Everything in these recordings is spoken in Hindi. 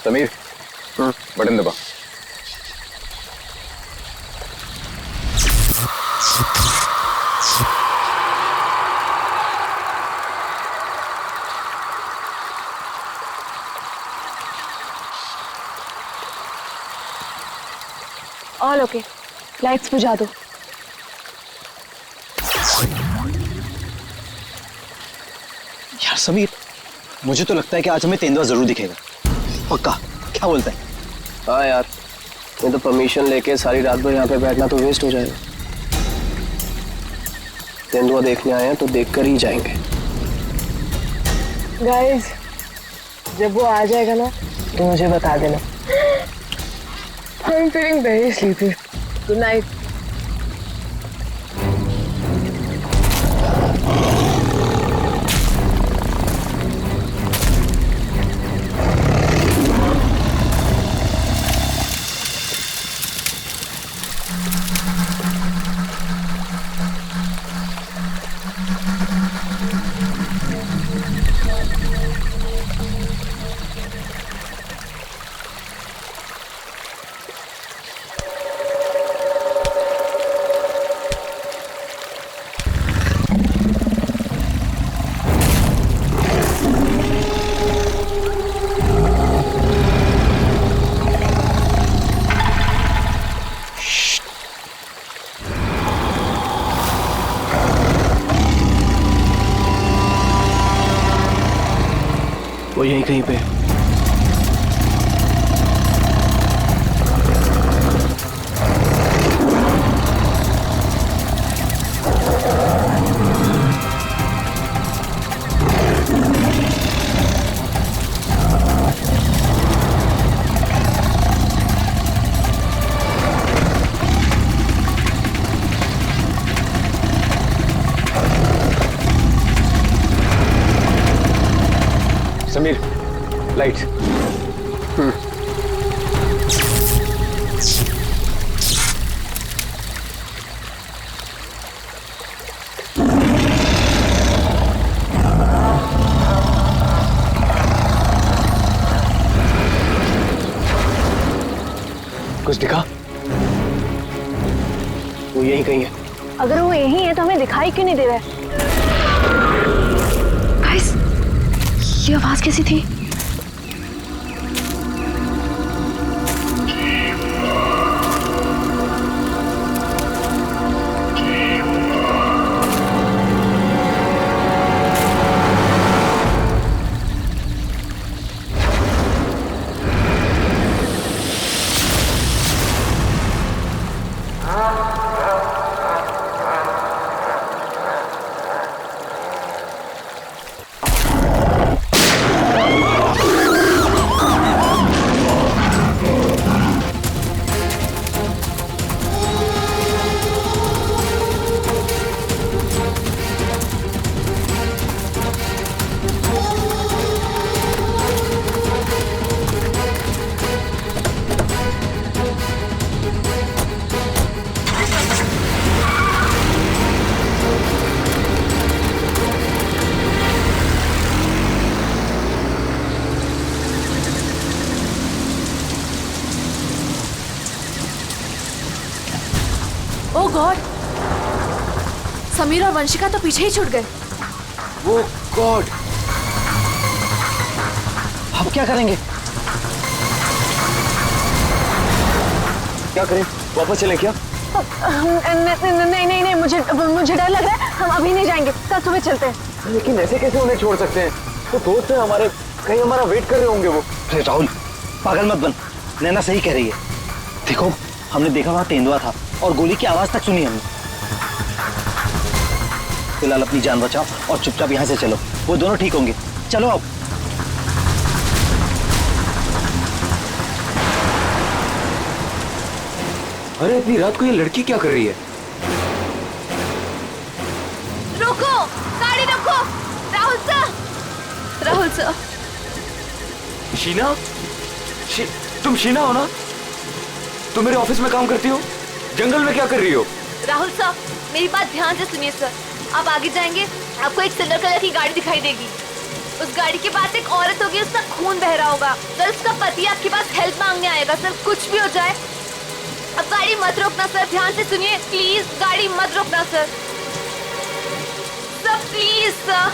समीर बटन दबा। ऑल ओके, लाइट्स बुझा दो। यार समीर, मुझे तो लगता है कि आज हमें तेंदुआ जरूर दिखेगा। पक्का? क्या बोलता है? हाँ यार, मैं तो परमिशन लेके सारी रात भर यहाँ पे बैठना तो वेस्ट हो जाएगा। तेंदुआ देखने आए हैं तो देख कर ही जाएंगे। गाइस, जब वो आ जाएगा ना तो मुझे बता देना। I'm feeling very sleepy. Good night. वो यहीं कहीं पे है। समीर लाइट। कुछ दिखा? वो यहीं कहीं है। अगर वो यही है तो हमें दिखाई क्यों नहीं दे रहा है? गाइस, ये आवाज कैसी थी? ओह गॉड, समीर और वंशिका तो पीछे ही छूट गए। वो गॉड, अब क्या करेंगे? क्या करें? वापस चलें क्या? नहीं नहीं नहीं, मुझे डर लग रहा है। हम अभी नहीं जाएंगे, कल सुबह चलते हैं। लेकिन ऐसे कैसे उन्हें छोड़ सकते हैं? तो दोस्त हैं हमारे, कहीं हमारा वेट कर रहे होंगे वो। अरे राहुल, पागल मत बन। नैना सही कह रही है। देखो, हमने देखा वहां तेंदुआ था और गोली की आवाज तक सुनी हमने। फिलहाल अपनी जान बचाओ और चुपचाप यहाँ से चलो, वो दोनों ठीक होंगे। चलो अब। अरे इतनी रात को ये लड़की क्या कर रही है? रुको, गाड़ी रुको। Rahul sir, Rahul sir. शीना? तुम शीना हो ना? तुम मेरे ऑफिस में काम करती हो? जंगल में क्या कर रही हो? राहुल सर, मेरी बात ध्यान से सुनिए सर। आप आगे जाएंगे, आपको एक सिल्वर कलर की गाड़ी दिखाई देगी। उस गाड़ी के पास एक औरत होगी, उसका खून बह रहा होगा। सर उसका पति आपके पास हेल्प मांगने आएगा। सर कुछ भी हो जाए अब गाड़ी मत रोकना सर, ध्यान से सुनिए प्लीज, गाड़ी मत रोकना sir. Sir please sir.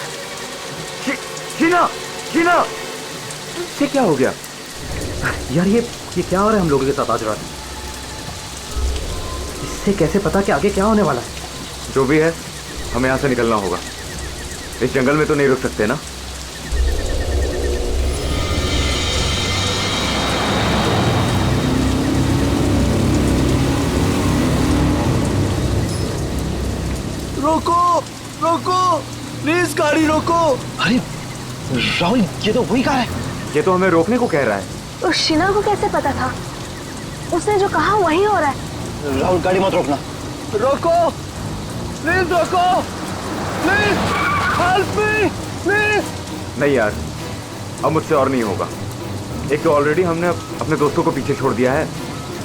Sheena, Sheena, ये क्या हो गया यार ये क्या हो रहा है हम लोगों के साथ आज रात? इससे कैसे पता कि आगे क्या होने वाला है? जो भी है हमें यहाँ से निकलना होगा। इस जंगल में तो नहीं रुक सकते ना। रोको रोको प्लीज, गाड़ी रोको। अरे राहुल, ये तो वही कार है। ये तो हमें रोकने को कह रहा है। उस शीना को कैसे पता था? उसने जो कहा वही हो रहा है। राहुल गाड़ी मत रोकना। रोको प्लीज, रोको प्लीज, हेल्प मी प्लीज। नहीं यार, अब मुझसे और नहीं होगा। एक तो ऑलरेडी हमने अपने दोस्तों को पीछे छोड़ दिया है,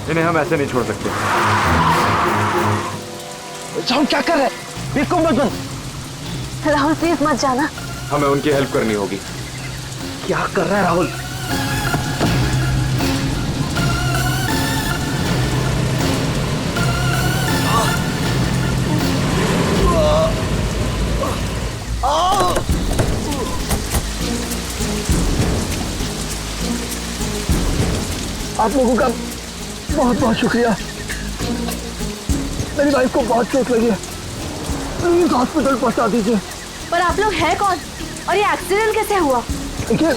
इन्हें हम ऐसे नहीं छोड़ सकते। राहुल क्या कर रहे हैं? बिल्कुल मत बंद। राहुल प्लीज मत जाना। हमें उनकी हेल्प करनी होगी। क्या कर रहा है राहुल? आप लोगों का बहुत बहुत शुक्रिया। मेरी वाइफ को बहुत चोट लगी है, प्लीज हॉस्पिटल पहुंचा दीजिए। पर आप लोग हैं कौन और ये एक्सीडेंट कैसे हुआ? देखिए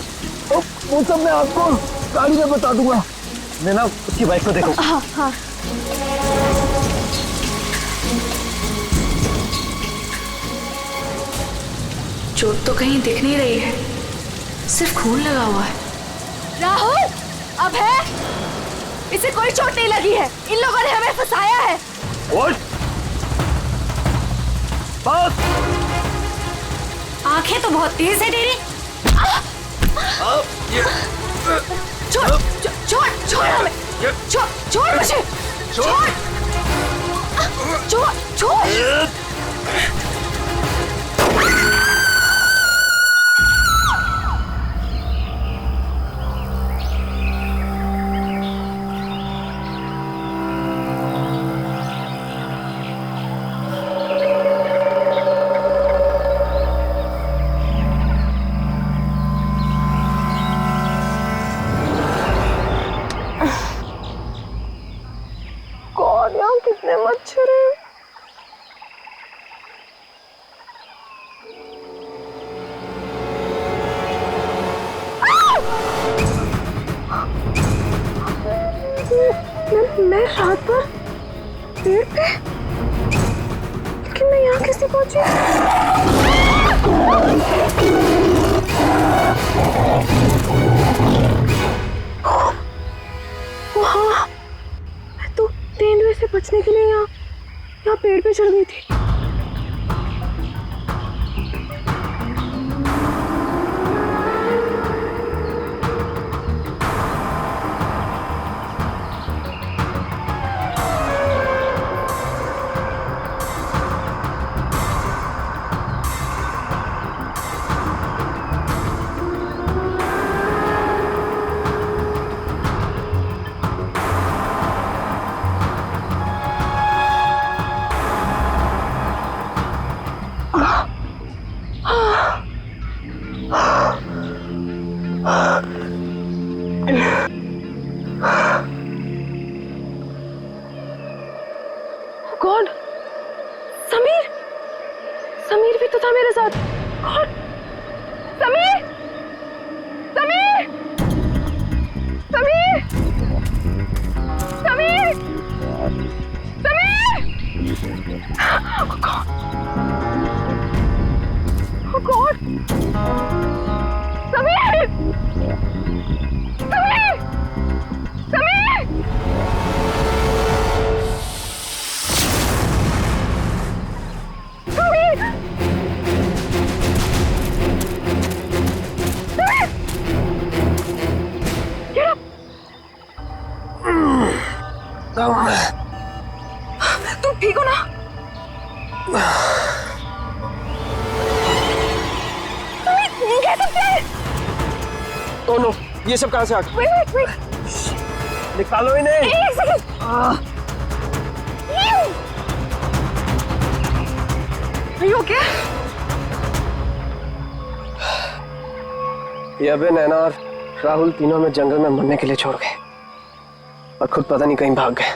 वो सब मैं आपको गाड़ी में बता दूंगा। मैं ना उसकी वाइफ को देखो। हाँ हाँ। चोट तो कहीं दिख नहीं रही है, सिर्फ खून लगा हुआ है। राहुल, अब है, इसे कोई चोट नहीं लगी है। इन लोगों ने हमें फंसाया है। बस। आंखें तो बहुत तेज है तेरी। छोड़ छोड़ छोड़ हमें, छोड़ छोड़ मुझे, छोड़ छोड़ छोड़। कितने मच्छर हैं। मैं रात पर पेड़ पे, लेकिन मैं यहाँ कैसे पहुंची? वहाँ मैं तो तेंदुए से बचने के लिए यहाँ पेड़ पे चढ़ गई थी। गॉड, समीर भी तो था मेरे साथ। God, Sameer Sameer Sameer Sameer Sameer. Oh God, Sameer Sameer Sameer. Oh no, ये सब कहाँ से आ गया? wait. निकालो इन्हें। एक सेकंड। Are you okay? ये अबे, नैना और राहुल तीनों में जंगल में मरने के लिए छोड़ गए और खुद पता नहीं कहीं भाग गए।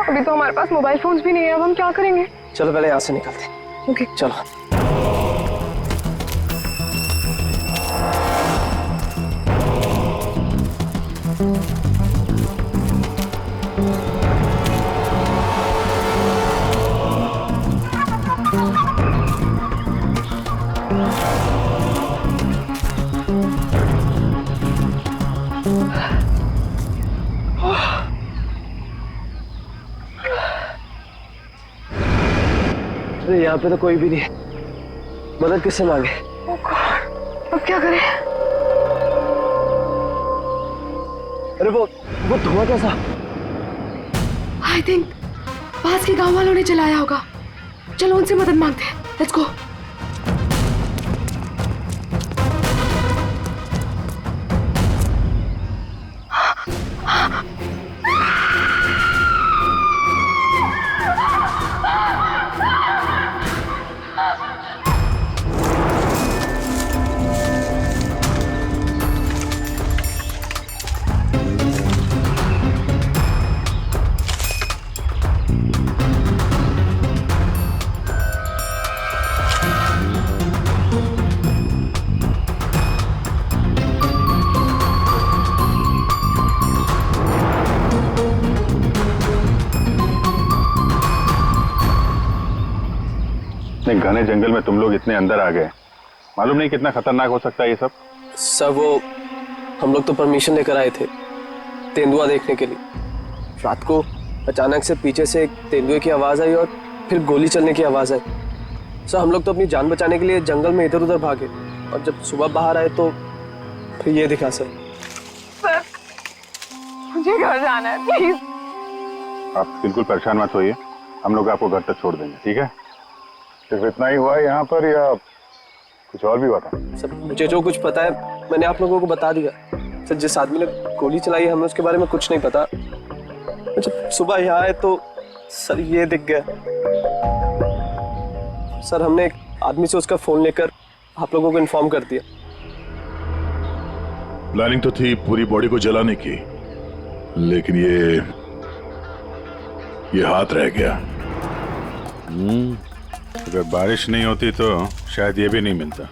अभी तो हमारे पास मोबाइल फोन्स भी नहीं है, अब हम क्या करेंगे? चलो पहले यहाँ से निकलते हैं। ओके चलो। अरे यहाँ पे तो कोई भी नहीं है, मदद किससे मांगे? अब क्या करें? अरे वो धुआं कैसा? आई थिंक पास के गांव वालों ने चलाया होगा। चलो उनसे मदद मांगते हैं। Let's go. इतने घने जंगल में तुम लोग इतने अंदर आ गए, मालूम नहीं कितना खतरनाक हो सकता है ये सब। सर वो हम लोग तो परमिशन लेकर आए थे तेंदुआ देखने के लिए। रात को अचानक से पीछे से एक तेंदुए की आवाज आई और फिर गोली चलने की आवाज आई। सर हम लोग तो अपनी जान बचाने के लिए जंगल में इधर उधर भागे और जब सुबह बाहर आए तो फिर ये दिखा। सर मुझे घर जाना है, प्लीज। आप बिल्कुल परेशान मत होइए, हम लोग आपको घर तक छोड़ देंगे, ठीक है? सिर्फ इतना ही हुआ है यहाँ पर या कुछ और भी हुआ था? सर मुझे जो कुछ पता है मैंने आप लोगों को बता दिया। सर जिस आदमी ने गोली चलाई है हमें उसके बारे में कुछ नहीं पता। जब सुबह यहाँ आए तो सर ये दिख गया। सर हमने एक आदमी से उसका फोन लेकर आप लोगों को इन्फॉर्म कर दिया। प्लानिंग तो थी पूरी बॉडी को जलाने की, लेकिन ये हाथ रह गया। अगर बारिश नहीं होती तो शायद ये भी नहीं मिलता।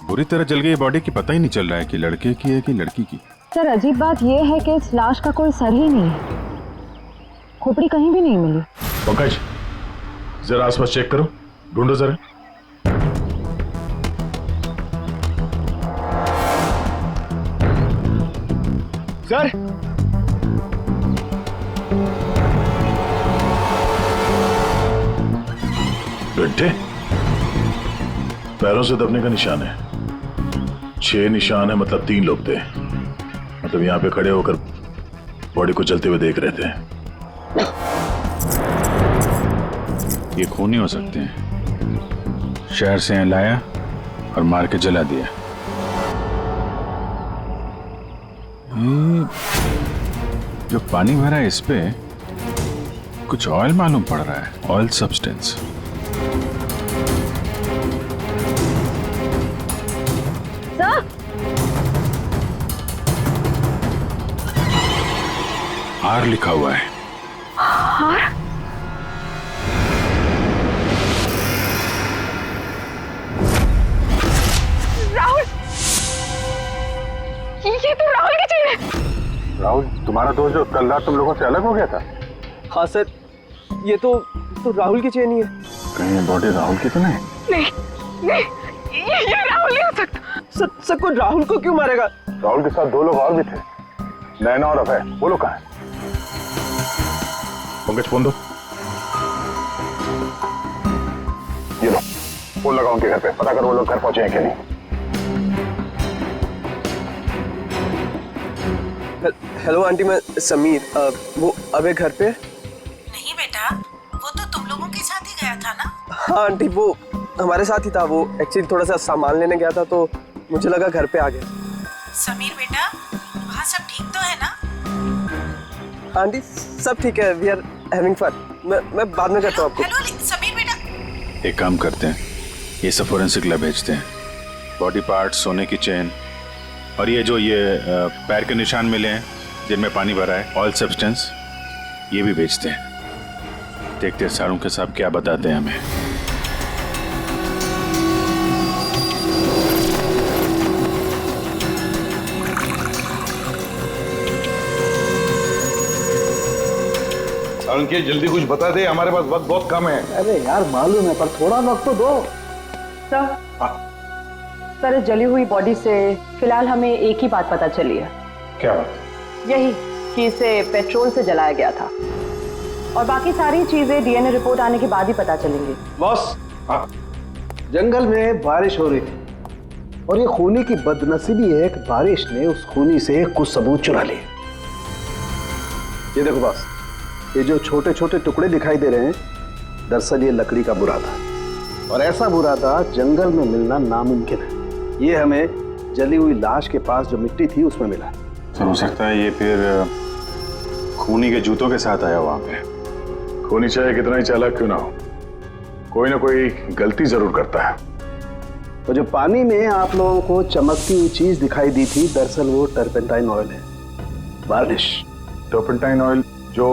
बुरी तरह जल गई बॉडी की, पता ही नहीं चल रहा है कि लड़के की है कि लड़की की। सर अजीब बात यह है कि इस लाश का कोई सर ही नहीं है, खोपड़ी कहीं भी नहीं मिली। पंकज जरा आसपास चेक करो, ढूंढो जरा। सर गड्ढे, पैरों से दबने का निशान है। 6 निशान है, मतलब 3 लोग थे। मतलब यहाँ पे खड़े होकर बॉडी को जलते हुए देख रहे थे। ये खूनी हो सकते हैं। शहर से यहाँ लाया और मार के जला दिया। जो पानी भरा है इस पे कुछ ऑयल मालूम पड़ रहा है, ऑयल सब्सटेंस। आर लिखा हुआ है। आर? राहुल, ये तो राहुल की चेन है। राहुल तुम्हारा दोस्त जो कल रात तुम लोगों से अलग हो गया था? हाँ सर ये तो राहुल की चेन ही है। कहीं बॉडी राहुल की तो नहीं? नहीं, ये राहुल नहीं हो सकता। सर कोई राहुल को क्यों मारेगा? राहुल के साथ 2 लोग और भी थे, नैना और अभय। वो लोग कहाँ हैं? पंकज फोन दो। ये लो, फोन लगाओ उनके घर पे, पता करो वो लोग घर पहुंचे हैं कि नहीं। हेलो आंटी, मैं समीर। वो अबे घर पे? नहीं बेटा, वो तो तुम लोगों के साथ ही गया था ना? हाँ आंटी वो हमारे साथ ही था। वो एक्चुअली थोड़ा सा सामान लेने गया था तो मुझे लगा घर पे आ गया। समीर बेटा, वहाँ सब ठीक तो है ना? आंटी सब ठीक है, वी आर हैविंग फन। मैं बाद में करता हूँ आपको। हेलो समीर बेटा। एक काम करते हैं, ये सब फोरेंसिक लैब भेजते हैं। बॉडी पार्ट, सोने की चेन और ये जो पैर के निशान मिले हैं जिनमें पानी भरा है, ऑयल सब्सटेंस, ये भी भेजते हैं। देखते हैं सारुण के साहब क्या बताते हैं हमें। सारुण के जल्दी कुछ बता दे, हमारे पास वक्त बहुत कम है। अरे यार मालूम है, पर थोड़ा वक्त तो दो। सर, इस जली हुई बॉडी से फिलहाल हमें एक ही बात पता चली है। क्या बात? यही कि इसे पेट्रोल से जलाया गया था, और बाकी सारी चीजें डीएनए रिपोर्ट आने के बाद ही पता चलेंगी। बॉस, जंगल में बारिश हो रही थी और ये खूनी की बदनसीबी है कि बारिश ने उस खूनी से कुछ सबूत चुरा लिए। ये देखो बॉस, ये जो छोटे छोटे टुकड़े दिखाई दे रहे हैं, दरअसल ये लकड़ी का बुरादा, और ऐसा बुरादा जंगल में मिलना नामुमकिन है। ये हमें जली हुई लाश के पास जो मिट्टी थी उसमें मिला। तो हो सकता है ये फिर खूनी के जूतों के साथ आया वहां पे। खूनी चाहे कितना ही चालाक क्यों ना हो, कोई ना कोई गलती जरूर करता है। तो जो पानी में आप लोगों को चमकती हुई चीज दिखाई दी थी, दरअसल वो टर्पेंटाइन ऑयल है, वार्निश। टर्पेंटाइन ऑयल जो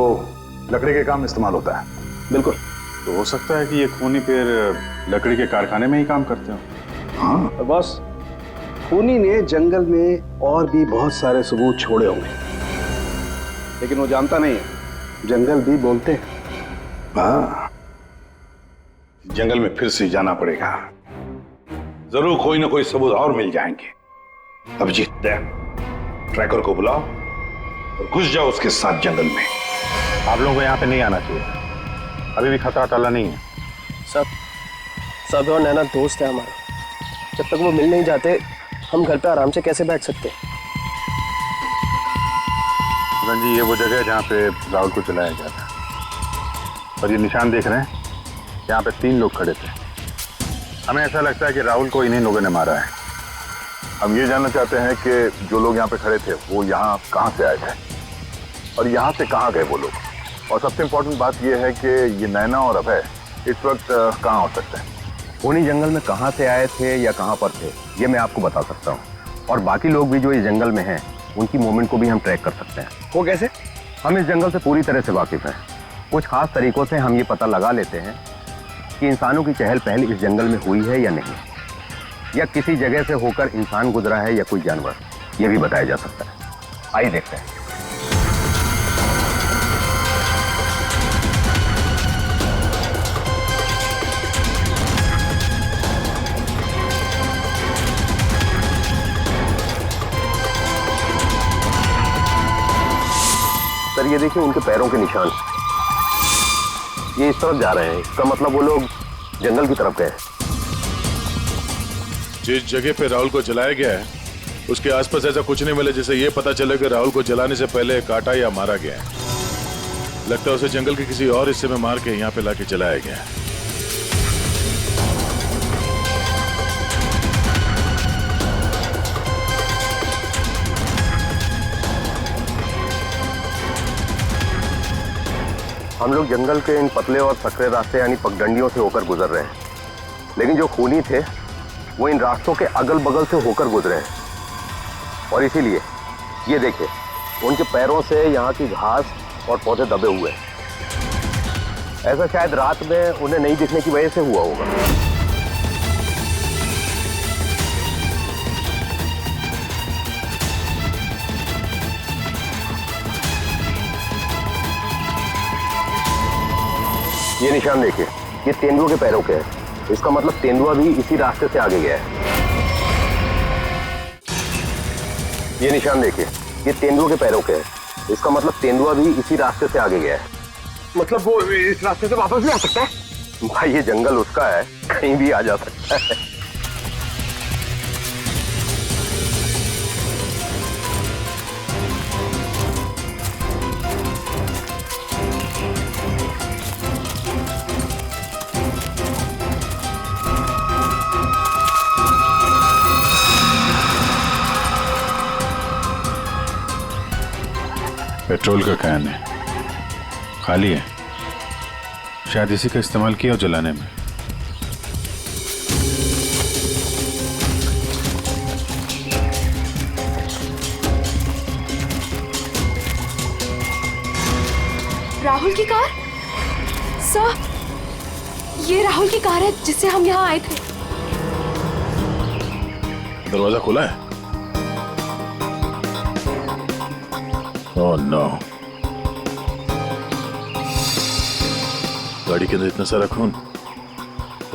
लकड़ी के काम इस्तेमाल होता है? बिल्कुल। तो हो सकता है कि ये खूनी फिर लकड़ी के कारखाने में ही काम करते हो। हाँ। और बॉस, खूनी ने जंगल में और भी बहुत सारे सबूत छोड़े होंगे, लेकिन वो जानता नहीं है जंगल भी बोलते हैं। हाँ, जंगल में फिर से जाना पड़ेगा, जरूर कोई ना कोई सबूत और मिल जाएंगे। अभिजीत, ट्रैकर को बुलाओ और घुस जाओ उसके साथ जंगल में। आप लोगों को यहाँ पे नहीं आना चाहिए, अभी भी खतरा टला नहीं है। सब और नैना दोस्त है हमारा, जब तक वो मिल नहीं जाते हम घर पे आराम से कैसे बैठ सकते? जी, ये वो जगह है जहाँ पे राहुल को चलाया गया था, और ये निशान देख रहे हैं, यहाँ पे 3 लोग खड़े थे। हमें ऐसा लगता है कि राहुल को इन्हीं लोगों ने मारा है। हम ये जानना चाहते हैं कि जो लोग यहाँ पे खड़े थे वो यहाँ कहाँ से आए थे और यहाँ से कहाँ गए वो लोग, और सबसे इम्पोर्टेंट बात ये है कि ये नैना और अभय इस वक्त कहाँ हो सकते हैं। उन्हीं जंगल में कहाँ से आए थे या कहाँ पर थे ये मैं आपको बता सकता हूँ, और बाकी लोग भी जो इस जंगल में हैं उनकी मूवमेंट को भी हम ट्रैक कर सकते हैं। वो कैसे? हम इस जंगल से पूरी तरह से वाकिफ हैं। कुछ खास तरीकों से हम ये पता लगा लेते हैं कि इंसानों की चहल पहल इस जंगल में हुई है या नहीं, या किसी जगह से होकर इंसान गुजरा है या कोई जानवर, ये भी बताया जा सकता है। आइए देखते हैं। सर, ये देखिए उनके पैरों के निशान, ये इस तरफ जा रहे हैं। इसका मतलब वो लोग जंगल की तरफ गए। जिस जगह पे राहुल को जलाया गया है उसके आसपास ऐसा कुछ नहीं मिला जिससे ये पता चले कि राहुल को जलाने से पहले काटा या मारा गया है। लगता है उसे जंगल के किसी और हिस्से में मार के यहाँ पे लाके जलाया गया है। हम लोग जंगल के इन पतले और सकरे रास्ते यानी पगडंडियों से होकर गुजर रहे हैं, लेकिन जो खूनी थे वो इन रास्तों के अगल बगल से होकर गुजरे हैं, और इसीलिए ये देखिए उनके पैरों से यहाँ की घास और पौधे दबे हुए हैं। ऐसा शायद रात में उन्हें नहीं दिखने की वजह से हुआ होगा। ये निशान देखिए, ये तेंदुआ के पैरों के हैं। इसका मतलब तेंदुआ भी इसी रास्ते से आगे गया है। ये निशान देखिए, ये तेंदुआ के पैरों के हैं। इसका मतलब तेंदुआ भी इसी रास्ते से आगे गया है। मतलब वो इस रास्ते से वापस भी आ सकता है? भाई ये जंगल उसका है, कहीं भी आ जा सकता है। पेट्रोल का कैन है, खाली है। शायद इसी का इस्तेमाल किया हो जलाने में। राहुल की कार? सर, ये राहुल की कार है जिससे हम यहाँ आए थे। दरवाजा खुला है? Oh no. गाड़ी के अंदर इतना सारा खून।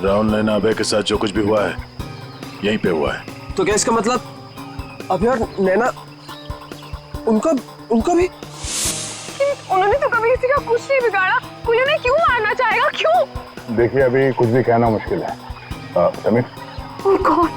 राहुल नैना अभय के साथ जो कुछ भी हुआ है यहीं पे हुआ है। तो क्या इसका मतलब अभय और नैना उनका भी? उन्होंने तो कभी किसी का कुछ नहीं बिगाड़ा, कोई उन्हें क्यों मारना चाहेगा, क्यों? देखिए अभी कुछ भी कहना मुश्किल है। समीर, ओह गॉड।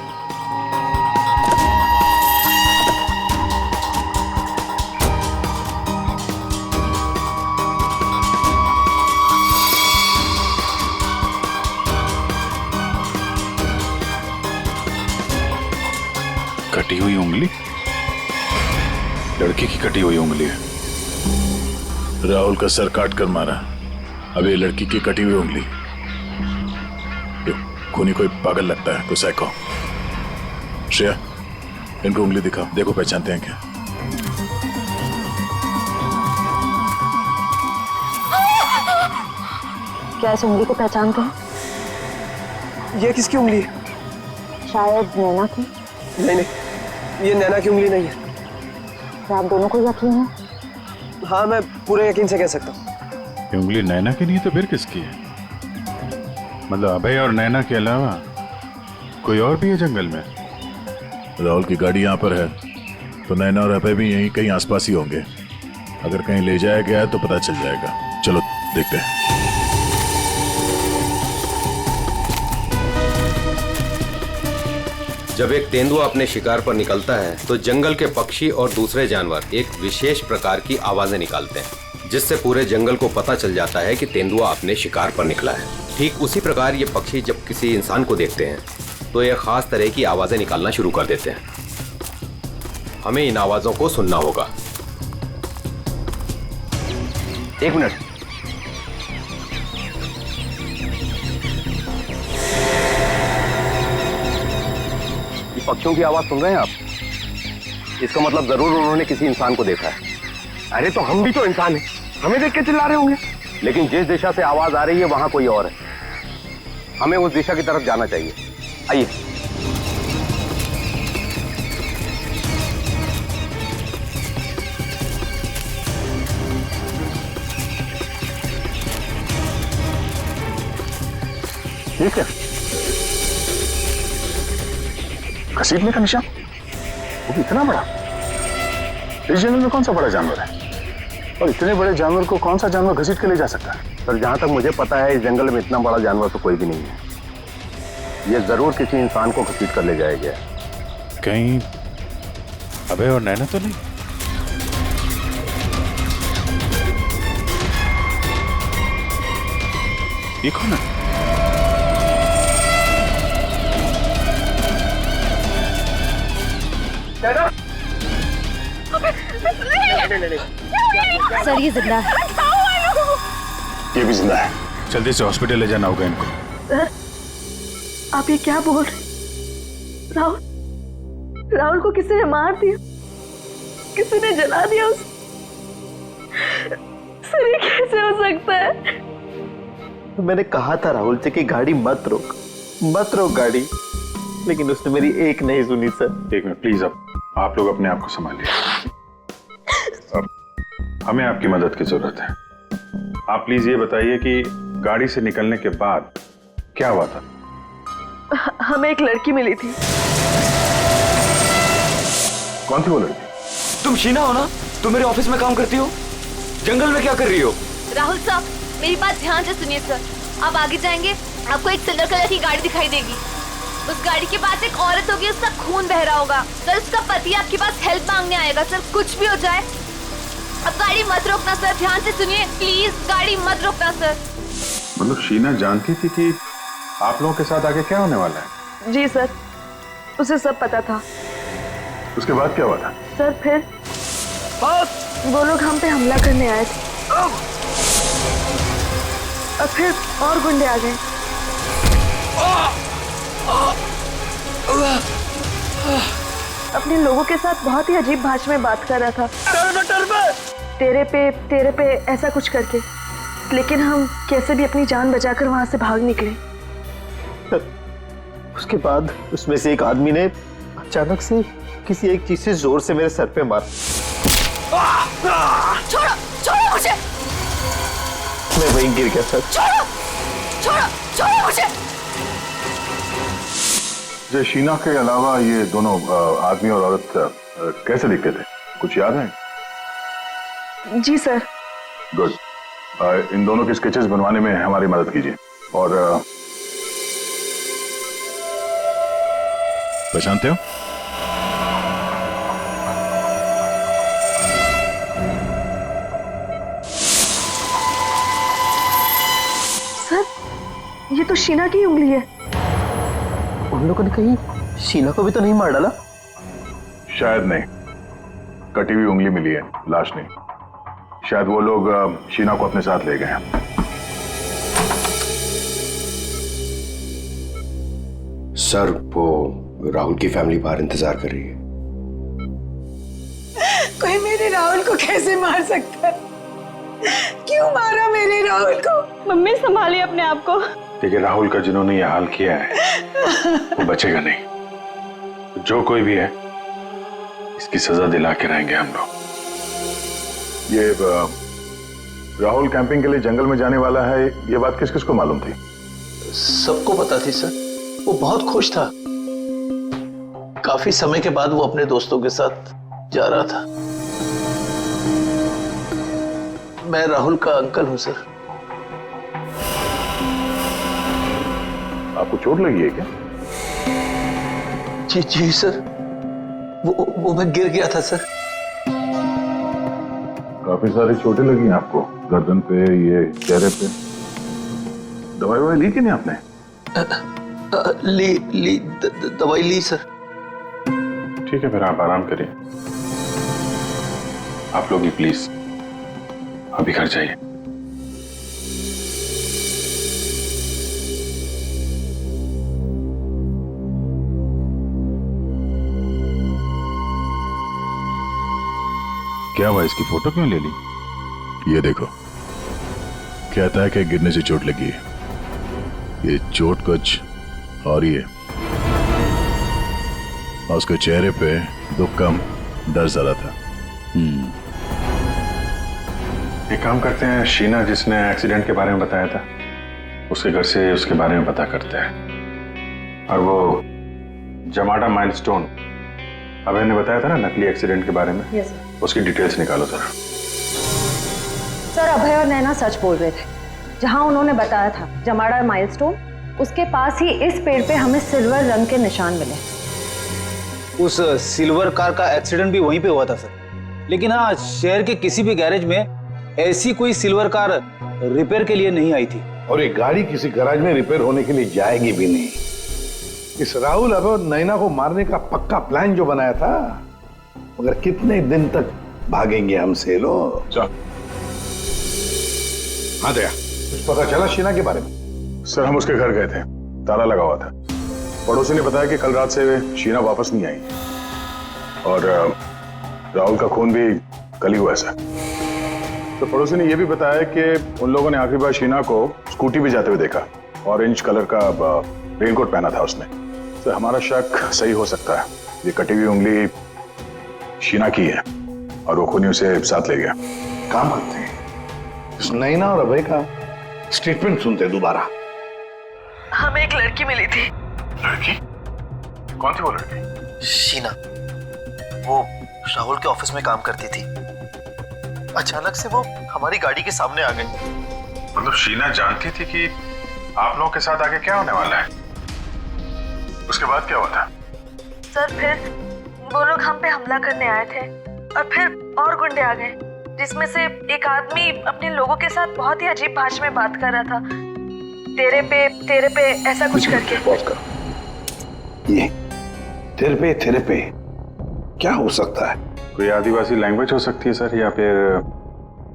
कटी हुई उंगली? लड़की की कटी हुई उंगली है। राहुल का सर काट कर मारा, अब ये लड़की की कटी हुई उंगली। ये खूनी कोई पागल लगता है, कोई साइको। श्रेया, इनको उंगली दिखाओ, देखो पहचानते हैं क्या। क्या इस उंगली को पहचानते हैं? ये किसकी उंगली है? शायद नैना की। नहीं, ये नैना की उंगली नहीं है। क्या आप दोनों को यकीन है? हाँ, मैं पूरे यकीन से कह सकता हूँ। ये उंगली नैना की नहीं है तो फिर किसकी है? मतलब अभय और नैना के अलावा कोई और भी है जंगल में? राहुल की गाड़ी यहाँ पर है तो नैना और अभय भी यहीं कहीं आसपास ही होंगे। अगर कहीं ले जाया गया है तो पता चल जाएगा। चलो देखते हैं। जब एक तेंदुआ अपने शिकार पर निकलता है तो जंगल के पक्षी और दूसरे जानवर एक विशेष प्रकार की आवाजें निकालते हैं, जिससे पूरे जंगल को पता चल जाता है कि तेंदुआ अपने शिकार पर निकला है। ठीक उसी प्रकार ये पक्षी जब किसी इंसान को देखते हैं तो ये खास तरह की आवाजें निकालना शुरू कर देते हैं। हमें इन आवाजों को सुनना होगा। एक मिनट। पक्षियों की आवाज सुन रहे हैं आप? इसका मतलब जरूर उन्होंने किसी इंसान को देखा है। अरे तो हम भी तो इंसान हैं, हमें देख के चिल्ला रहे होंगे। लेकिन जिस दिशा से आवाज आ रही है वहां कोई और है। हमें उस दिशा की तरफ जाना चाहिए। आइए। ठीक है, घसीटने का निशान, वो भी इतना बड़ा। इस जंगल में कौन सा बड़ा जानवर है? और इतने बड़े जानवर को कौन सा जानवर घसीट के ले जा सकता है? सर, जहां तक मुझे पता है इस जंगल में इतना बड़ा जानवर तो कोई भी नहीं है। ये जरूर किसी इंसान को घसीट कर ले जाया गया। कहीं अभय और नैना तो नहीं? ये कौन है? सर, ये जिंदा है। ये भी जिंदा है। जल्दी से हॉस्पिटल ले जाना होगा इनको। सर, आप ये क्या बोल रहे? राहुल को किसी ने मार दिया, किसी ने जला दिया उसे। सर, ये कैसे हो सकता है? मैंने कहा था राहुल से कि गाड़ी मत रोक गाड़ी, लेकिन उसने मेरी एक नहीं सुनी सर। एक मिनट प्लीज, अब आप लोग अपने आप को संभालिए। अब हमें आपकी मदद की जरूरत है। आप प्लीज ये बताइए कि गाड़ी से निकलने के बाद क्या हुआ था? हमें एक लड़की मिली थी। कौन थी वो लड़की? तुम शीना हो ना? तुम मेरे ऑफिस में काम करती हो? जंगल में क्या कर रही हो? राहुल साहब, मेरी बात ध्यान से सुनिए सर। आप आगे जाएंगे, आपको एक सिल्वर कलर की गाड़ी दिखाई देगी। उस गाड़ी के पास एक औरत होगी, उसका खून बह रहा होगा। सर, उसका पति आपके पास हेल्प मांगने आएगा। सर, कुछ भी हो जाए अब गाड़ी मत रोकना सर। ध्यान से सुनिए प्लीज, गाड़ी मत रोकना सर। मतलब शीना जानती थी कि आप लोगों के साथ आगे क्या होने वाला है? जी सर, उसे सब पता था। उसके बाद क्या हुआ था? सर, फिर बस वो लोग हम पे हमला करने आए थे और फिर और गुंडे आ गए। अपने लोगों के साथ बहुत ही अजीब भाषा में बात कर रहा था, तेरे पे ऐसा कुछ करके। लेकिन हम कैसे भी अपनी जान बचाकर वहां से भाग निकले। उसके बाद उसमें से एक आदमी ने अचानक से किसी एक चीज से जोर से मेरे सर पे मारा। छोड़ो छोड़ो मुझे, मैं वहीं गिर गया सर। छोड़ो छोड़ो छोड़ो मुझे। जो शीना के अलावा ये दोनों आदमी और औरत कैसे दिखते थे, कुछ याद है? जी सर। गुड। इन दोनों के स्केचेस बनवाने में हमारी मदद कीजिए। और पहचानते हो? सर, ये तो शीना की उंगली है। उन लोगों ने कहीं शीना को भी तो नहीं मार डाला? शायद नहीं, कटी हुई उंगली मिली है, लाश नहीं। शायद वो लोग शीना को अपने साथ ले गए हैं। सर, वो राहुल की फैमिली बाहर इंतजार कर रही है। कोई मेरे राहुल को कैसे मार सकता है? क्यों मारा मेरे राहुल को? मम्मी संभालिए अपने आप को। देखिए, राहुल का जिन्होंने ये हाल किया है वो बचेगा नहीं। जो कोई भी है इसकी सजा दिला के रहेंगे हम लोग। ये राहुल कैंपिंग के लिए जंगल में जाने वाला है, ये बात किस किस को मालूम थी? सबको पता थी सर। वो बहुत खुश था। काफी समय के बाद वो अपने दोस्तों के साथ जा रहा था। मैं राहुल का अंकल हूं सर। आपको चोट लगी है क्या? जी जी सर, वो मैं गिर गया था सर। काफी सारी चोटें लगी हैं आपको, गर्दन पे, ये चेहरे पे। दवाई ववाई ली कि नहीं आपने? दवाई ली सर। ठीक है, फिर आप आराम करिए। आप लोग भी प्लीज अभी घर जाइए। क्या हुआ, इसकी फोटो क्यों ले ली? ये देखो, कहता है कि गिरने से चोट लगी है। ये चोट कुछ और ही है। और उसके चेहरे पे दुख कम, डर ज्यादा था। एक काम करते हैं, शीना जिसने एक्सीडेंट के बारे में बताया था उसके घर से उसके बारे में पता करते हैं। और वो जमाडा माइलस्टोन अभय ने बताया था ना, नकली एक्सीडेंट के बारे में। Yes sir. उसकी डिटेल्स निकालो जरा। सर, अभय और नैना सच बोल रहे थे। जहां उन्होंने बताया था जमाड़ा माइलस्टोन, उसके पास ही इस पेड़ पे हमें सिल्वर रंग के निशान मिले। उस सिल्वर कार का एक्सीडेंट भी वहीं पे हुआ था सर। लेकिन हाँ, शहर के किसी भी गैरेज में ऐसी कोई सिल्वर कार रिपेयर के लिए नहीं आई थी। और ये गाड़ी किसी गैराज में रिपेयर होने के लिए जाएगी भी नहीं। इस राहुल अब नैना को मारने का पक्का प्लान जो बनाया था, मगर कितने दिन तक भागेंगे हमसे लोग। हाँ दया, कुछ पता चला शीना के बारे में? सर, हम उसके घर गए थे, ताला लगा हुआ था। पड़ोसी ने बताया कि कल रात से शीना वापस नहीं आई और राहुल का खून भी कल ही हुआ है। तो पड़ोसी ने यह भी बताया कि उन लोगों ने आखिरी बार शीना को स्कूटी भी जाते हुए देखा। ऑरेंज कलर का रेनकोट पहना था उसने। तो हमारा शक सही हो सकता है, ये कटी हुई उंगली शीना की है और वो खूनी उसे साथ ले गया। काम करते हैं, इस नैना और अभय का स्टेटमेंट सुनते हैं दोबारा। हमें एक लड़की मिली थी। लड़की? कौन थी वो लड़की? शीना, वो राहुल के ऑफिस में काम करती थी। अचानक से वो हमारी गाड़ी के सामने आ गई। मतलब शीना जानती थी कि आप लोगों के साथ आगे क्या होने वाला है? उसके बाद क्या हुआ था? सर, फिर वो लोग हम पे हमला करने आए थे और फिर और गुंडे आ गए, जिसमें से एक आदमी अपने लोगों के साथ बहुत ही अजीब भाषा में बात कर रहा था, तेरे पे ऐसा कुछ करके। पॉज करो। ये तेरे पे क्या हो सकता है? कोई आदिवासी लैंग्वेज हो सकती है सर, या फिर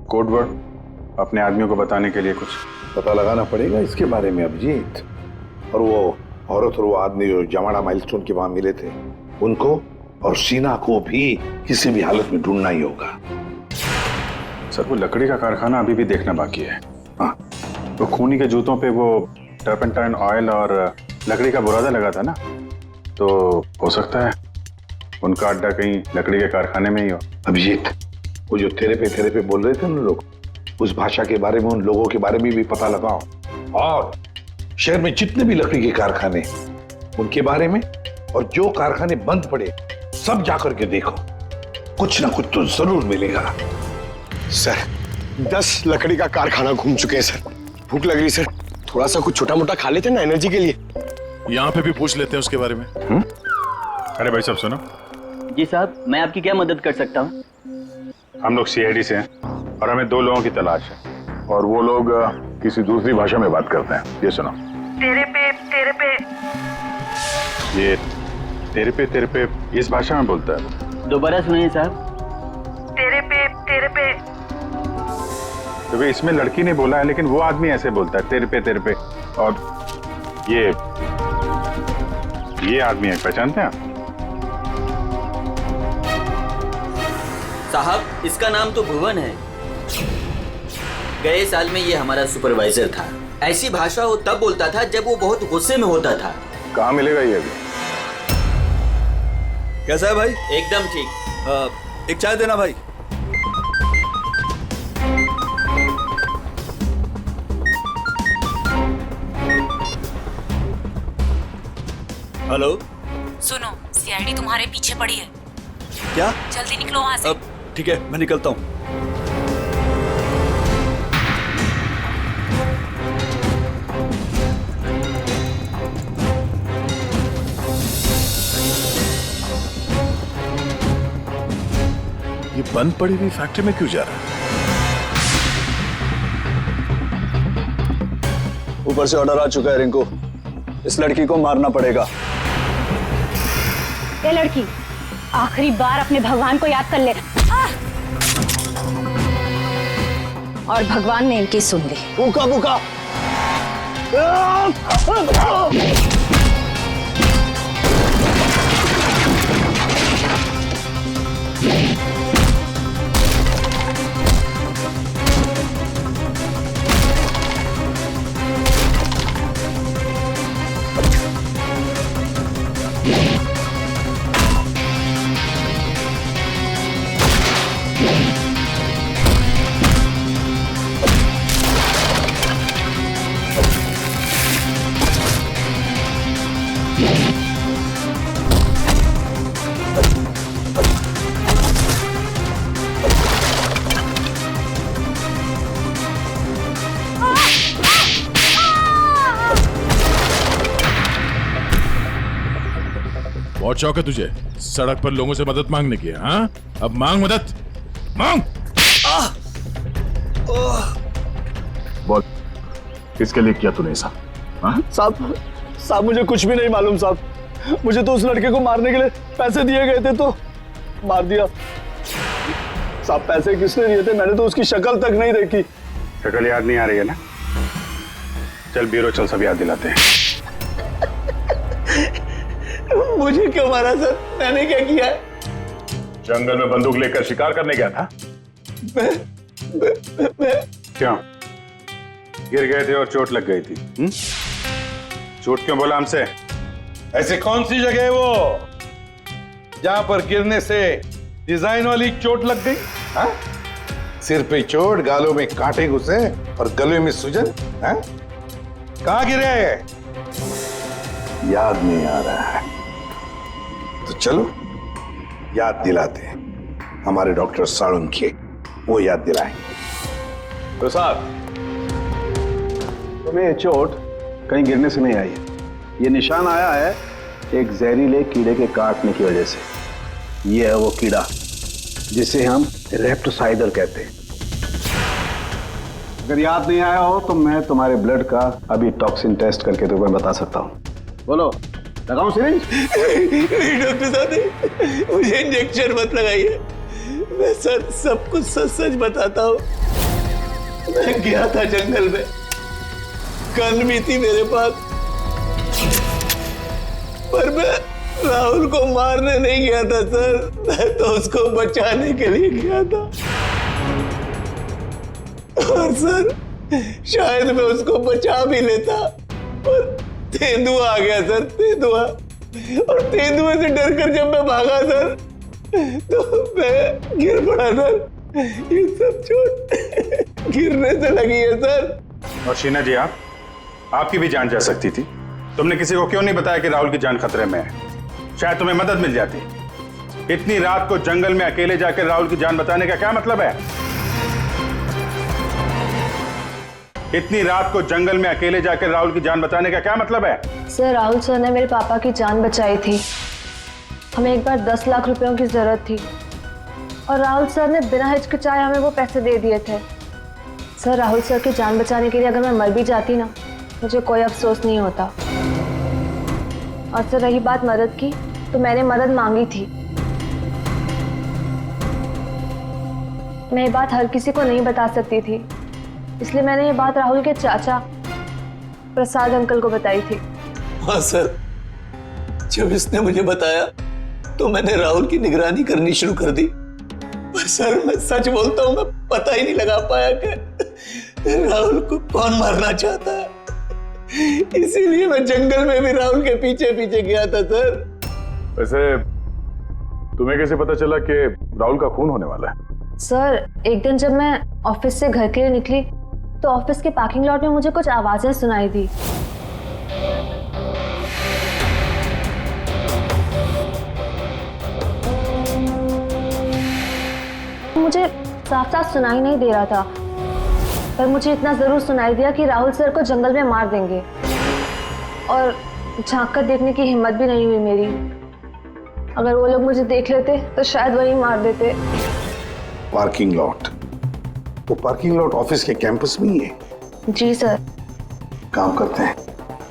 कोड वर्ड अपने आदमियों को बताने के लिए कुछ? पता लगाना पड़ेगा इसके बारे में अभिजीत। और वो औरत और वो आदमी जो जमाड़ा माइलस्टोन के वहां मिले थे, उनको और शीना को भी किसी भी हालत में ढूंढना ही होगा। सर वो लकड़ी का कारखाना अभी भी देखना बाकी है। हाँ, तो खूनी के जूतों पे वो टर्पेंटाइन ऑयल और लकड़ी का बुरादा लगा था ना, तो हो सकता है उनका अड्डा कहीं लकड़ी के कारखाने में ही हो। अभिजीत, वो जो तेरे पे बोल रहे थे उन लोग, उस भाषा के बारे में, उन लोगों के बारे में भी पता लगाओ, और शहर में जितने भी लकड़ी के कारखाने उनके बारे में, और जो कारखाने बंद पड़े सब जाकर के देखो, कुछ ना कुछ तो जरूर मिलेगा। सर 10 लकड़ी का कारखाना घूम चुके हैं सर। भूख लग रही सर, थोड़ा सा कुछ छोटा मोटा खा लेते ना एनर्जी के लिए। यहाँ पे भी पूछ लेते हैं उसके बारे में। अरे भाई साहब सुनो। जी साहब, मैं आपकी क्या मदद कर सकता हूँ? हम लोग सीआईडी से हैं और हमें 2 लोगों की तलाश है, और वो लोग किसी दूसरी भाषा में बात करते हैं। ये सुनो। तेरे पे ये तेरे पे इस भाषा में बोलता है। दोबारा सुनिए साहब। तेरे पे तो वे इसमें लड़की ने बोला है, लेकिन वो आदमी ऐसे बोलता है तेरे पे। और ये आदमी है, पहचानते हैं आप? साहब इसका नाम तो भुवन है। गए साल में ये हमारा सुपरवाइजर था। ऐसी भाषा वो तब बोलता था जब वो बहुत गुस्से में होता था। कहाँ मिलेगा ये अभी? कैसा है भाई? एकदम ठीक। एक चाय देना भाई। हेलो, सुनो, सीआईडी तुम्हारे पीछे पड़ी है। क्या? जल्दी निकलो वहां से। ठीक है, मैं निकलता हूँ। ये बंद पड़ी हुई फैक्ट्री में क्यों जा रहा है? ऊपर से ऑर्डर आ चुका है रिंकू, इस लड़की को मारना पड़ेगा। ये लड़की, आखिरी बार अपने भगवान को याद कर ले। और भगवान ने इनकी सुन ली। भूखा भूखा। बहुत शौक है तुझे सड़क पर लोगों से मदद मांगने की? हाँ, अब मांग मदद, मांग। बोल, किसके लिए किया तूने ऐसा? साहब मुझे कुछ भी नहीं मालूम साहब। मुझे तो उस लड़के को मारने के लिए पैसे दिए गए थे तो मार दिया। साहब पैसे किसने दिए थे? मैंने तो उसकी शक्ल तक नहीं देखी। शक्ल याद नहीं आ रही है ना? चल ब्यूरो चल, सब याद दिलाते हैं। मुझे क्यों मारा सर? मैंने क्या किया है? जंगल में बंदूक लेकर शिकार करने गया था? मैं क्यों गिर गए थे और चोट लग गई थी? झूठ क्यों बोला हमसे? ऐसे कौन सी जगह है वो जहां पर गिरने से डिजाइन वाली चोट लग गई? हाँ? सिर पे चोट, गालों में कांटे घुसे और गले में सूजन? हाँ? कहां गिरे? याद नहीं आ रहा है तो चलो याद दिलाते हैं। हमारे डॉक्टर साळुंखे वो याद दिलाएंगे। तो साहब, तुम्हें ये चोट कहीं गिरने से नहीं आई है। ये निशान आया है एक जहरीले कीड़े के काटने की वजह से। ये है वो कीड़ा जिसे हम रेप्टोसाइडर कहते हैं। अगर याद नहीं आया हो तो मैं तुम्हारे ब्लड का अभी टॉक्सिन टेस्ट करके तुम्हें बता सकता हूं। बोलो, लगाऊं सिरिंज? डॉक्टर साहब मुझे इंजेक्शन मत लगाइए। मैं सर सब कुछ सच सच बताता हूँ। मैं गया था जंगल में, गन भी थी मेरे पास, पर मैं राहुल को मारने नहीं गया था सर, मैं तो उसको बचाने के लिए गया था। और सर शायद मैं उसको बचा भी लेता, और तेंदुआ आ गया सर, तेंदुआ। और तेंदुए से डरकर जब मैं भागा सर, तो मैं गिर पड़ा सर। ये सब चोट गिरने से लगी है सर। और शीना जी, आपकी भी जान जा सकती थी। तुमने किसी को क्यों नहीं बताया कि राहुल की जान खतरे में है? शायद तुम्हें मदद मिल जाती। इतनी रात को जंगल में अकेले जाकर राहुल की जान बचाने का क्या मतलब है? इतनी रात को जंगल में अकेले जाकर राहुल की जान बचाने का क्या मतलब है? सर, राहुल सर ने मेरे पापा की जान बचाई थी। हमें एक बार 10 लाख रुपयों की जरूरत थी और राहुल सर ने बिना हिचकिचाए हमें वो पैसे दे दिए थे। सर, राहुल सर की जान बचाने के लिए अगर मैं मर भी जाती ना, मुझे कोई अफसोस नहीं होता। और सर, रही बात मदद की, तो मैंने मदद मांगी थी। मैं ये बात हर किसी को नहीं बता सकती थी, इसलिए मैंने ये बात राहुल के चाचा प्रसाद अंकल को बताई थी। हाँ सर, जब इसने मुझे बताया तो मैंने राहुल की निगरानी करनी शुरू कर दी। पर सर, मैं सच बोलता हूँ, मैं पता ही नहीं लगा पाया कि राहुल को कौन मारना चाहता है। इसीलिए मैं जंगल में भी राहुल के पीछे पीछे गया था सर। वैसे तुम्हें कैसे पता चला कि राहुल का खून होने वाला है? सर, एक दिन जब मैं ऑफिस से घर के लिए निकली तो ऑफिस के पार्किंग लॉट में मुझे कुछ आवाजें सुनाई दी। मुझे साफ साफ सुनाई नहीं दे रहा था, पर मुझे इतना जरूर सुनाई दिया कि राहुल सर को जंगल में मार देंगे। और झांक कर देखने की हिम्मत भी नहीं हुई मेरी। अगर वो लोग मुझे देख लेते तो शायद वही मार देते। Parking lot? वो पार्किंग लॉट ऑफिस के कैंपस में ही है? जी सर। काम करते हैं,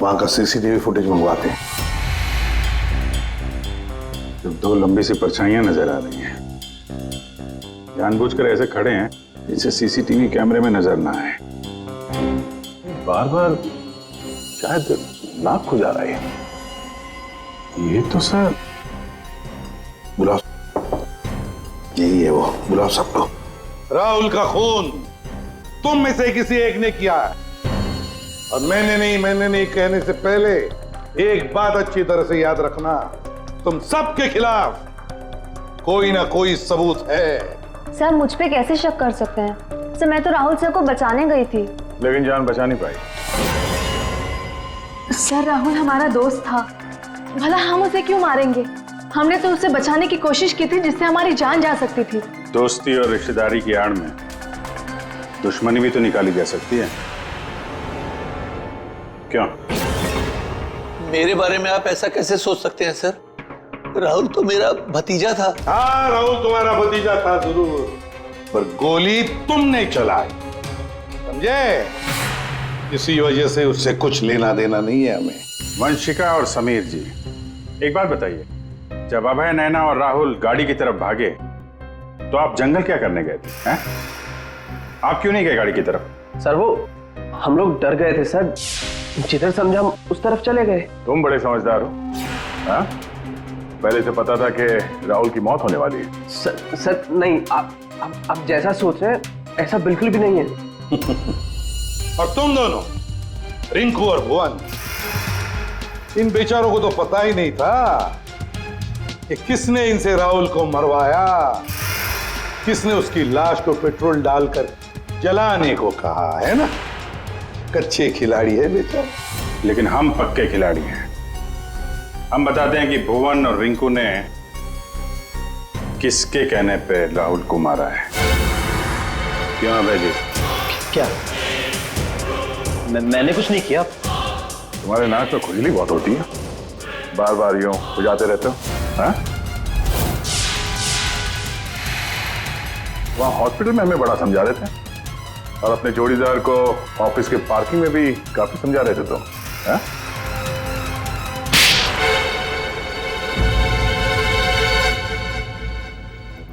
वहां का सीसीटीवी फुटेज मंगवाते हैं। जब दो लंबी सी परछाइयां नजर आ रही हैं, जानबूझकर ऐसे खड़े हैं जिससे सीसीटीवी कैमरे में नजर ना आए, बार बार शायद नाक खुजा रहा है। ये तो सर, बुलाओ, यही है वो, बुलाओ सबको। राहुल का खून तुम में से किसी एक ने किया है, और मैंने नहीं कहने से पहले एक बात अच्छी तरह से याद रखना, तुम सबके खिलाफ कोई ना कोई सबूत है। सर, मुझ पे कैसे शक कर सकते हैं? सर, मैं तो राहुल सर को बचाने गई थी। लेकिन जान बचा नहीं पाई। सर, राहुल हमारा दोस्त था, भला हम उसे क्यों मारेंगे? हमने तो उसे बचाने की कोशिश की थी जिससे हमारी जान जा सकती थी। दोस्ती और रिश्तेदारी की आड़ में दुश्मनी भी तो निकाली जा सकती है, क्यों? मेरे बारे में आप ऐसा कैसे सोच सकते हैं सर? राहुल तो मेरा भतीजा था। हाँ, राहुल तुम्हारा भतीजा था जरूर, पर गोली तुमने चलाई, समझे? इसी वजह से उससे कुछ लेना देना नहीं है हमें। वंशिका और समीर जी, एक बात बताइए, जब अभय, नैना और राहुल गाड़ी की तरफ भागे तो आप जंगल क्या करने गए थे? हैं? आप क्यों नहीं गए गाड़ी की तरफ? सर, वो हम लोग डर गए थे सर, जिधर समझा हम उस तरफ चले गए। तुम बड़े समझदार हो। हाँ? पहले से पता था कि राहुल की मौत होने वाली है। सर नहीं, आप जैसा सोच रहे हैं ऐसा बिल्कुल भी नहीं है। और तुम दोनों, रिंकू और भुवन, इन बेचारों को तो पता ही नहीं था कि किसने इनसे राहुल को मरवाया, किसने उसकी लाश को पेट्रोल डालकर जलाने को कहा, है ना? कच्चे खिलाड़ी है बेचारा। लेकिन हम पक्के खिलाड़ी हैं। हम बताते हैं कि भुवन और रिंकू ने किसके कहने पे राहुल को मारा है। क्यों अभय जी? क्या? मैंने कुछ नहीं किया। तुम्हारे नाक में खुजली बहुत होती है, बार बार यूं खुजाते रहते हो। हाँ? वहां हॉस्पिटल में हमें बड़ा समझा रहे थे, और अपने जोड़ीदार को ऑफिस के पार्किंग में भी काफी समझा रहे थे तुम। हाँ?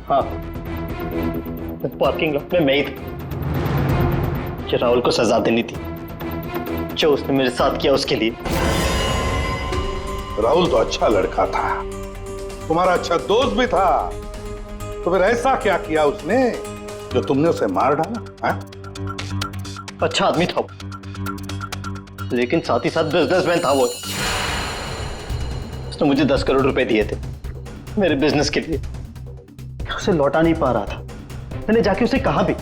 हाँ, पार्किंग लॉट में मैं ही था। कि राहुल को सजा देनी थी जो उसने मेरे साथ किया उसके लिए। राहुल तो अच्छा लड़का था, तुम्हारा अच्छा दोस्त भी था, तो फिर ऐसा क्या किया उसने जो तुमने उसे मार डाला? है? अच्छा आदमी था वो, लेकिन साथ ही साथ बिजनेसमैन था वो। उसने मुझे 10 करोड़ रुपए दिए थे मेरे बिजनेस के लिए। उसे लौटा नहीं पा रहा था। मैंने जाके उसे कहा भी,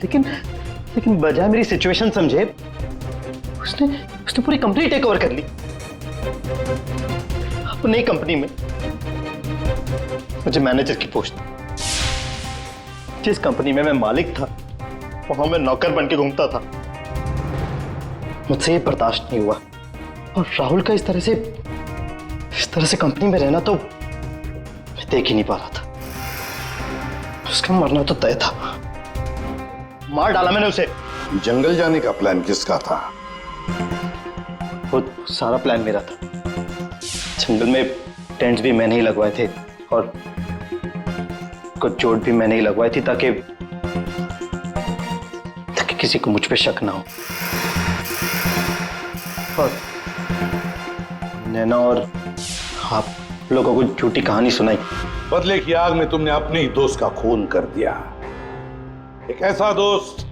लेकिन बजाय मेरी सिचुएशन समझे उसने पूरी कंपनी टेक ओवर कर ली। अब नई कंपनी में मुझे मैनेजर की पोस्ट। जिस कंपनी में मैं मालिक था वहां मैं नौकर बन के घूमता था। मुझसे ये बर्दाश्त नहीं हुआ, और राहुल का इस तरह से कंपनी में रहना तो मैं देख ही नहीं पा रहा था। उसका मरना तो तय था। मार डाला मैंने उसे। जंगल जाने का प्लान किसका था? वो सारा प्लान मेरा था। जंगल में टेंट्स भी मैंने ही लगवाए थे और कुछ चोट भी मैंने ही लगवाई थी ताकि किसी को मुझ पे शक ना हो। और नैना और आप लोगों को झूठी कहानी सुनाई। बदले की आग में तुमने अपने ही दोस्त का खून कर दिया। एक ऐसा दोस्त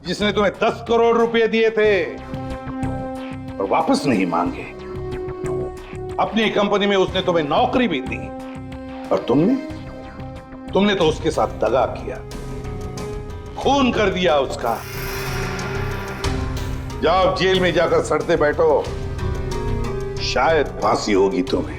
जिसने तुम्हें 10 करोड़ रुपए दिए थे और वापस नहीं मांगे। अपनी कंपनी में उसने तुम्हें नौकरी भी दी और तुमने तो उसके साथ दगा किया, खून कर दिया उसका। जाओ जेल में जाकर सड़ते बैठो, शायद फांसी होगी तुम्हें।